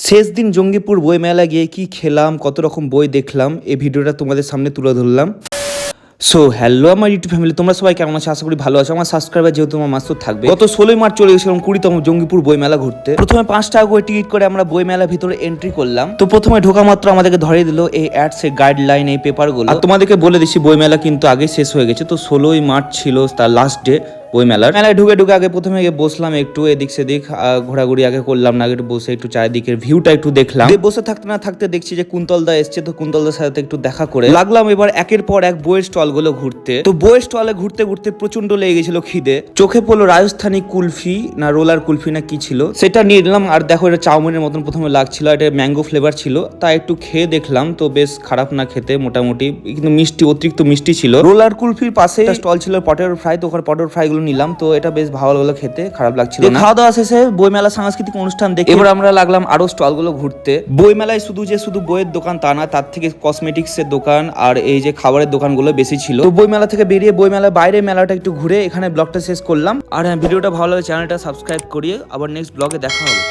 শেষ দিন জঙ্গিপুর বই মেলা গিয়ে কি খেলাম, কত রকম বই দেখলাম, এই ভিডিওটা তোমাদের সামনে তুলে ধরলাম। সো হ্যালো আমার ইউটিউব ফ্যামিলি, তোমরা সবাই কেমন আছো? আশা করি ভালো আছো। আমার সাবস্ক্রাইবার যেহেতু আমার মাস্ত থাকবে। গত 16 মার্চ চলে গেছিলাম 20তম জঙ্গিপুর বই মেলা ঘুরতে। প্রথমে 5 টাকা করে টিকিট করে আমরা বই মেলার ভিতরে এন্ট্রি করলাম। তো প্রথমে ঢোকা মাত্র আমাদেরকে ধরিয়ে দিল এই অ্যাডস এর গাইডলাইন, এই পেপারগুলো। আর তোমাদেরকে বলে দিচ্ছি বই মেলা কিন্তু আগে শেষ হয়ে গেছে। তো 16ই মার্চ ছিল তার লাস্ট ডে বই মেলায় ঢুকে আগে প্রথমে গিয়ে বসলাম, একটু এদিক সেদিক ঘোরাঘুরি আগে করলাম না, একটু বসে একটু চারিদিকের ভিউটা একটু দেখলাম। বসে থাকতে না থাকতে দেখছি যে কুন্তলদা এসছে, তো কুন্তলদার সাথে একটু দেখা করে লাগলাম এবার একের পর এক বইয়ের স্টল গুলো ঘুরতে। তো বইয়ের স্টলে ঘুরতে ঘুরতে প্রচন্ড লেগে গেছিল খিদে। চোখে পড়লো রাজস্থানি কুলফি না রোলার কুলফি না কি ছিল, সেটা নিয়ে নিলাম। আর দেখো এটা চাউমিনের মতন প্রথমে লাগছিল, এটা ম্যাঙ্গো ফ্লেভার ছিল, তা একটু খেয়ে দেখলাম। তো বেশ খারাপ না খেতে, মোটামুটি, কিন্তু মিষ্টি, অতিরিক্ত মিষ্টি ছিল। রোলার কুলফির পাশে স্টল ছিল পটেটো ফ্রাই, তো ওখানে পটেটো ফ্রাই গুলো নিলাম। তো এটা বেশ ভালো লাগলো খেতে, খারাপ লাগছিল না। খাওয়া দাওয়া শেষে বই মেলা সাংস্কৃতিক অনুষ্ঠান দেখে এবার আমরা লাগলাম আরো স্টল গুলো ঘুরতে। বই মেলায় শুধু বইয়ের দোকান তা না, তার থেকে কসমেটিক্স এর দোকান আর এই যে খাবারের দোকানগুলো বেশি ছিল। তো বই মেলা থেকে বেরিয়ে বই মেলার বাইরে মেলাটা একটু ঘুরে এখানে ব্লগটা শেষ করলাম। আর হ্যাঁ, ভিডিওটা ভালো লাগে চ্যানেলটা সাবস্ক্রাইব করিয়ে আবার নেক্সট ব্লগে দেখা হবে।